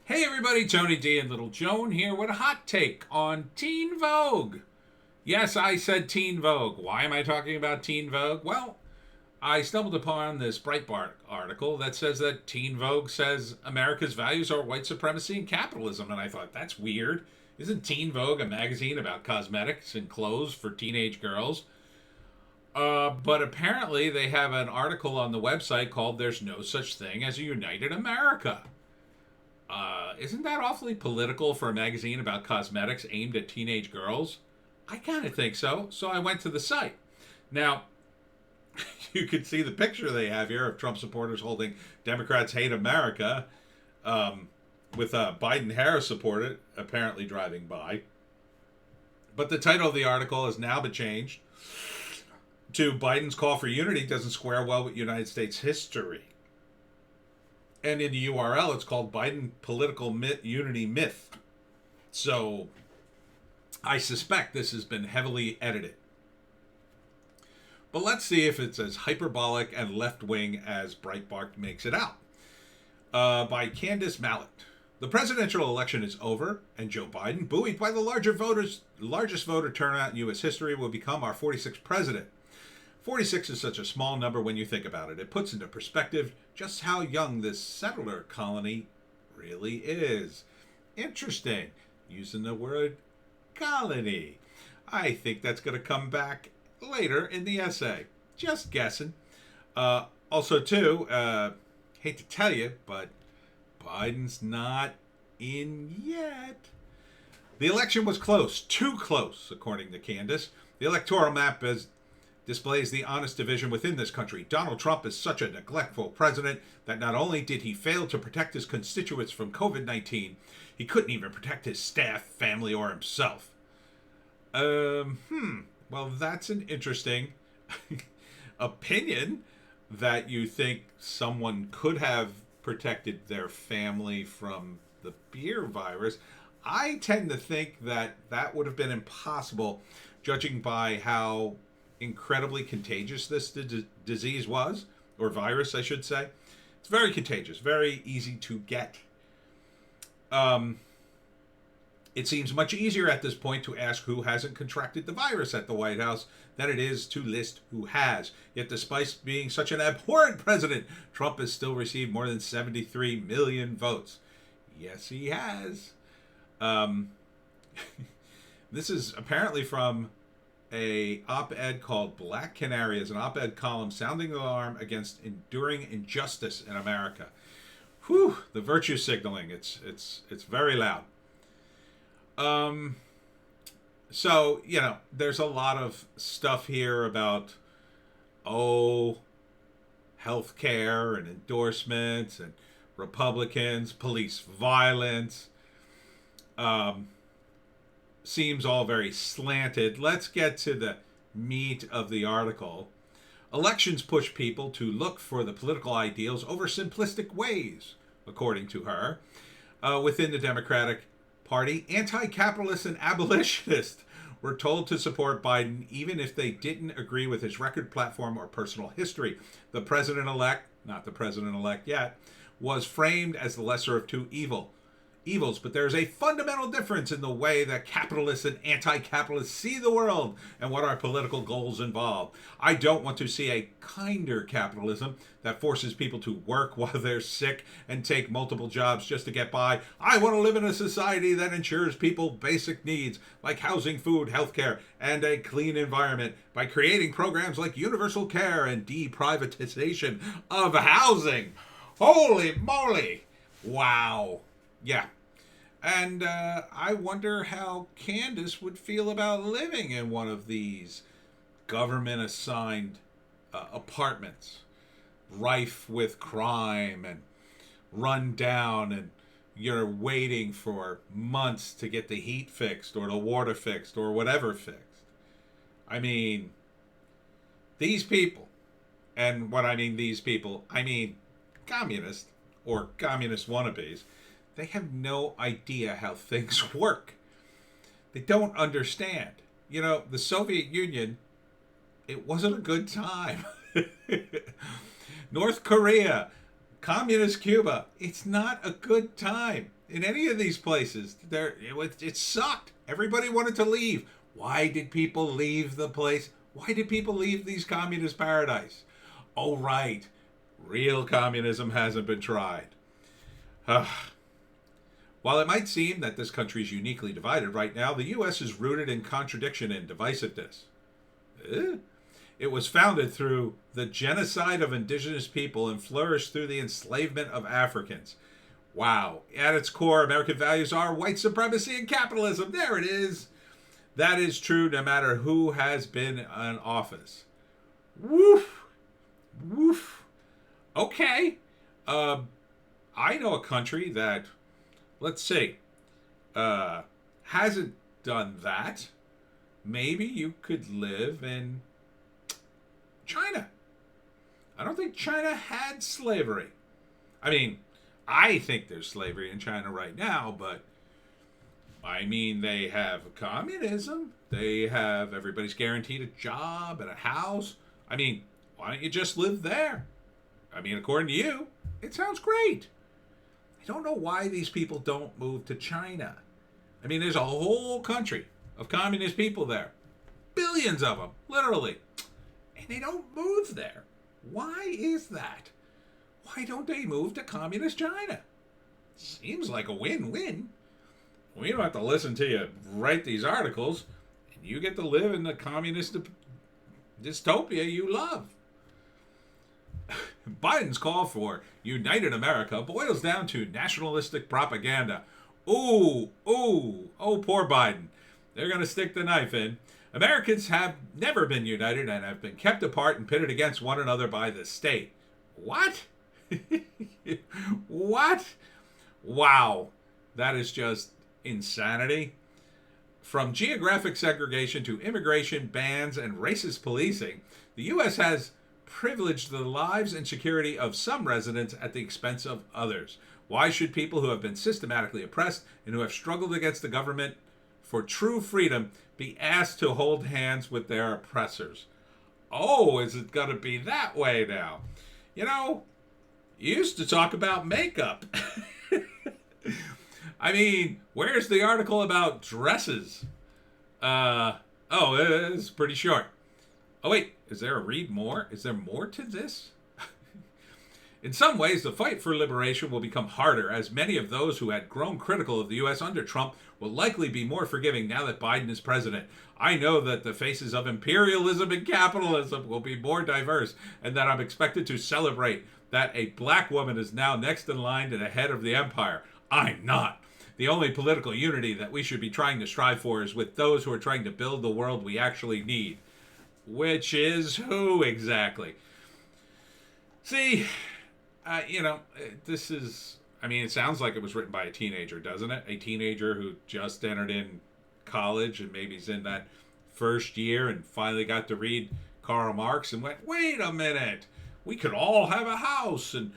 Hey everybody, Tony D and Little Joan here with a hot take on Teen Vogue. Yes, I said Teen Vogue. Why am I talking about Teen Vogue? Well, I stumbled upon this Breitbart article that says that Teen Vogue says America's values are white supremacy and capitalism, and I thought, that's weird. Isn't Teen Vogue a magazine about cosmetics and clothes for teenage girls? But apparently they have an article on the website called There's No Such Thing as a United America. Isn't that awfully political for a magazine about cosmetics aimed at teenage girls? I kind of think so. So I went to the site. Now, you can see the picture they have here of Trump supporters holding Democrats Hate America, with a Biden-Harris supporter apparently driving by. But the title of the article has now been changed to Biden's call for unity doesn't square well with United States history. And in the URL, it's called Biden Political Unity Myth. So I suspect this has been heavily edited. But let's see if it's as hyperbolic and left-wing as Breitbart makes it out. By Candace Mallet. The presidential election is over, and Joe Biden, buoyed by the largest voter turnout in U.S. history, will become our 46th president. 46 is such a small number when you think about it. It puts into perspective just how young this settler colony really is. Interesting. Using the word colony. I think that's going to come back later in the essay. Just guessing. Also, too, hate to tell you, but Biden's not in yet. The election was close. Too close, according to Candace. The electoral map displays the honest division within this country. Donald Trump is such a neglectful president that not only did he fail to protect his constituents from COVID-19, he couldn't even protect his staff, family, or himself. Well, that's an interesting opinion that you think someone could have protected their family from the beer virus. I tend to think that that would have been impossible, judging by how incredibly contagious this disease was, or virus, I should say. It's very contagious, very easy to get. It seems much easier at this point to ask who hasn't contracted the virus at the White House than it is to list who has. Yet despite being such an abhorrent president, Trump has still received more than 73 million votes. Yes, he has. This is apparently from a op-ed called Black Canary, is an op-ed column sounding the alarm against enduring injustice in America. Whew, the virtue signaling, it's very loud. So, there's a lot of stuff here about, healthcare and endorsements and Republicans, police violence. Seems all very slanted. Let's get to the meat of the article. Elections push people to look for the political ideals over simplistic ways, according to her. Within the Democratic Party, anti-capitalists and abolitionists were told to support Biden even if they didn't agree with his record platform or personal history. The president-elect, not the president-elect yet, was framed as the lesser of two evils, but there's a fundamental difference in the way that capitalists and anti-capitalists see the world and what our political goals involve. I don't want to see a kinder capitalism that forces people to work while they're sick and take multiple jobs just to get by. I want to live in a society that ensures people basic needs like housing, food, healthcare, and a clean environment by creating programs like universal care and deprivatization of housing. Holy moly! Wow. Yeah. And I wonder how Candace would feel about living in one of these government-assigned apartments, rife with crime and run down, and you're waiting for months to get the heat fixed or the water fixed or whatever fixed. I mean, these people, and what I mean these people, I mean communists or communist wannabes, they have no idea how things work. They don't understand. The Soviet Union, it wasn't a good time. North Korea, communist Cuba, it's not a good time. in any of these places. It sucked. Everybody wanted to leave. Why did people leave the place? Why did people leave these communist paradise? Oh, right. Real communism hasn't been tried. While it might seem that this country is uniquely divided right now, the U.S. is rooted in contradiction and divisiveness. It was founded through the genocide of indigenous people and flourished through the enslavement of Africans. Wow. At its core, American values are white supremacy and capitalism. There it is. That is true no matter who has been in office. Woof. Woof. Okay. I know a country that, let's see, hasn't done that. Maybe you could live in China. I don't think China had slavery. I mean, I think there's slavery in China right now, but I mean, they have communism. They have everybody's guaranteed a job and a house. I mean, why don't you just live there? I mean, according to you, it sounds great. I don't know why these people don't move to China. I mean, there's a whole country of communist people there. Billions of them, literally. And they don't move there. Why is that? Why don't they move to communist China? Seems like a win-win. We don't have to listen to you write these articles, and you get to live in the communist dystopia you love. Biden's call for United America boils down to nationalistic propaganda. Oh, poor Biden. They're going to stick the knife in. Americans have never been united and have been kept apart and pitted against one another by the state. What? What? Wow. That is just insanity. From geographic segregation to immigration bans and racist policing, the U.S. has privileged the lives and security of some residents at the expense of others. Why should people who have been systematically oppressed and who have struggled against the government for true freedom be asked to hold hands with their oppressors? Oh, is it going to be that way now? You know, you used to talk about makeup. I mean, where's the article about dresses? It's pretty short. Oh, wait, is there a read more? Is there more to this? In some ways, the fight for liberation will become harder, as many of those who had grown critical of the U.S. under Trump will likely be more forgiving now that Biden is president. I know that the faces of imperialism and capitalism will be more diverse, and that I'm expected to celebrate that a black woman is now next in line to the head of the empire. I'm not. The only political unity that we should be trying to strive for is with those who are trying to build the world we actually need. Which is who exactly? See, this is, I mean, it sounds like it was written by a teenager, doesn't it? A teenager who just entered in college and maybe is in that first year and finally got to read Karl Marx and went, wait a minute, we could all have a house and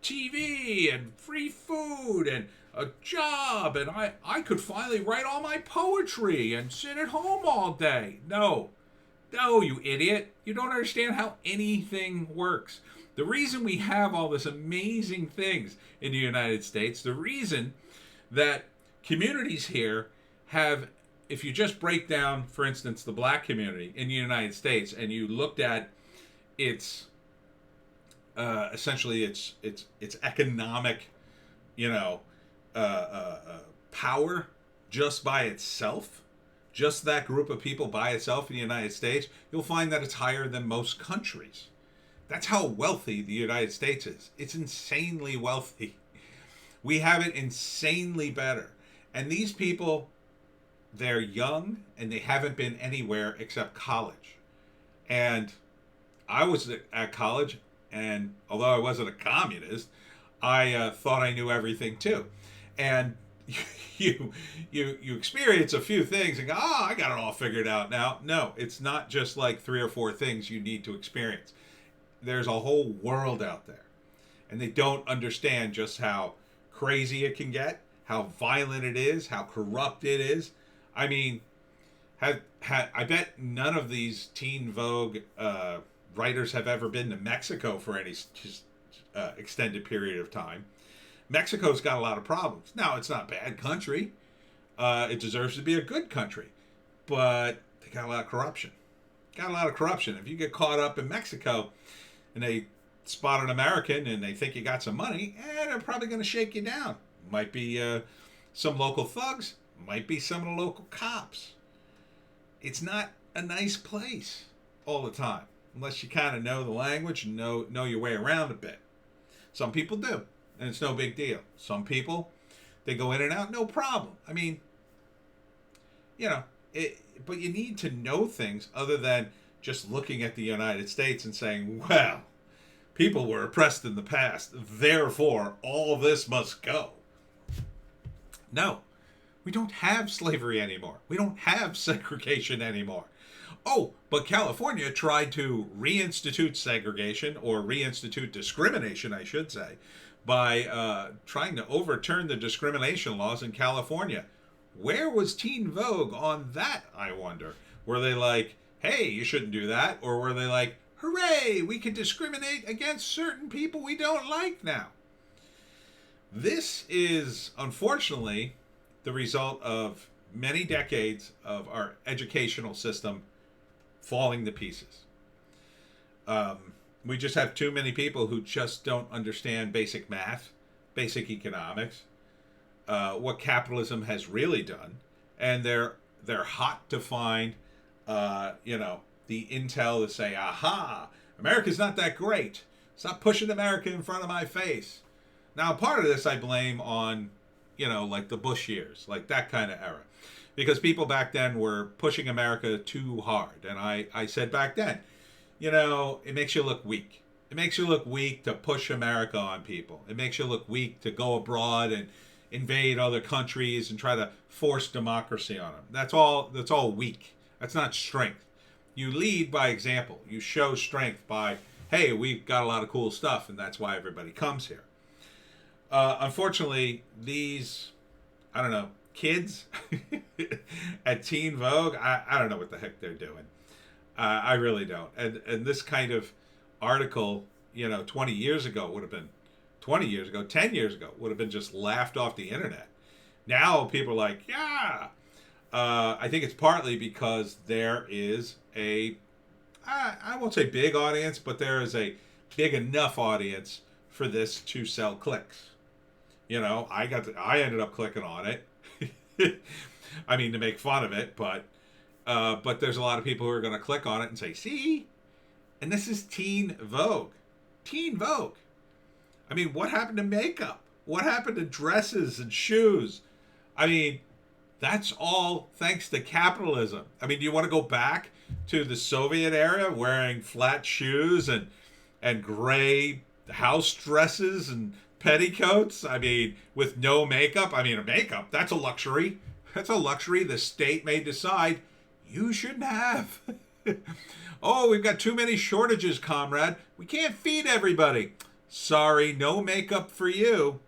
TV and free food and a job, and I could finally write all my poetry and sit at home all day. No, you idiot. You don't understand how anything works. The reason we have all this amazing things in the United States, the reason that communities here have, if you just break down, for instance, the black community in the United States, and you looked at its essentially its economic, power just by itself, just that group of people by itself in the United States, you'll find that it's higher than most countries. That's how wealthy the United States is. It's insanely wealthy. We have it insanely better. And these people, they're young and they haven't been anywhere except college. And I was at college, and although I wasn't a communist, I thought I knew everything too. And you experience a few things and go, I got it all figured out now. No, it's not just like 3 or 4 things you need to experience. There's a whole world out there. And they don't understand just how crazy it can get, how violent it is, how corrupt it is. I mean, I bet none of these teen Vogue writers have ever been to Mexico for any extended period of time. Mexico's got a lot of problems. Now, it's not a bad country. It deserves to be a good country. But they got a lot of corruption. Got a lot of corruption. If you get caught up in Mexico and they spot an American and they think you got some money, they're probably going to shake you down. Might be some local thugs. Might be some of the local cops. It's not a nice place all the time, unless you kind of know the language and know your way around a bit. Some people do, and it's no big deal. Some people, they go in and out, no problem. I mean, but you need to know things other than just looking at the United States and saying, well, people were oppressed in the past, therefore all this must go. No, we don't have slavery anymore. We don't have segregation anymore. Oh, but California tried to reinstitute segregation, or reinstitute discrimination, I should say, by trying to overturn the discrimination laws in California. Where was Teen Vogue on that, I wonder? Were they like, hey, you shouldn't do that? Or were they like, hooray, we can discriminate against certain people we don't like now? This is, unfortunately, the result of many decades of our educational system falling to pieces. We just have too many people who just don't understand basic math, basic economics, what capitalism has really done, and they're hot to find, the intel to say, aha, America's not that great. Stop pushing America in front of my face. Now, part of this I blame on, like the Bush years, like that kind of era. Because people back then were pushing America too hard. And I said back then, it makes you look weak. It makes you look weak to push America on people. It makes you look weak to go abroad and invade other countries and try to force democracy on them. That's all weak. That's not strength. You lead by example. You show strength by, hey, we've got a lot of cool stuff, and that's why everybody comes here. Unfortunately, these, kids at Teen Vogue, I don't know what the heck they're doing. I really don't. And this kind of article, 10 years ago, would have been just laughed off the internet. Now people are like, yeah. I think it's partly because there is I won't say big audience, but there is a big enough audience for this to sell clicks. I ended up clicking on it. I mean, to make fun of it, but there's a lot of people who are going to click on it and say, see? And this is Teen Vogue. Teen Vogue. I mean, what happened to makeup? What happened to dresses and shoes? I mean, that's all thanks to capitalism. I mean, do you want to go back to the Soviet era wearing flat shoes and gray house dresses and petticoats? I mean, with no makeup? I mean, makeup, that's a luxury. That's a luxury the state may decide you shouldn't have. Oh, we've got too many shortages, comrade. We can't feed everybody. Sorry, no makeup for you.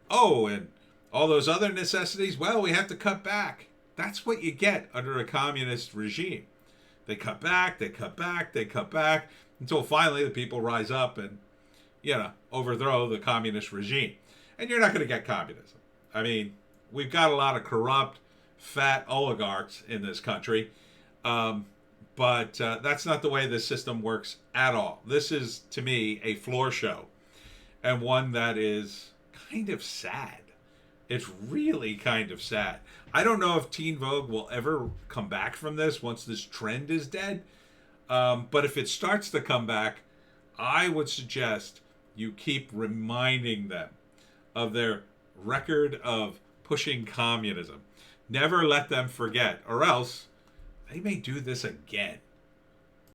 Oh, and all those other necessities, well, we have to cut back. That's what you get under a communist regime. They cut back, they cut back, they cut back, until finally the people rise up and, overthrow the communist regime. And you're not going to get communism. I mean, we've got a lot of corrupt, fat oligarchs in this country, but that's not the way this system works at all. This is, to me, a floor show, and one that is kind of sad. It's really kind of sad. I don't know if Teen Vogue will ever come back from this once this trend is dead. But if it starts to come back, I would suggest you keep reminding them of their record of pushing communism. Never let them forget, or else they may do this again.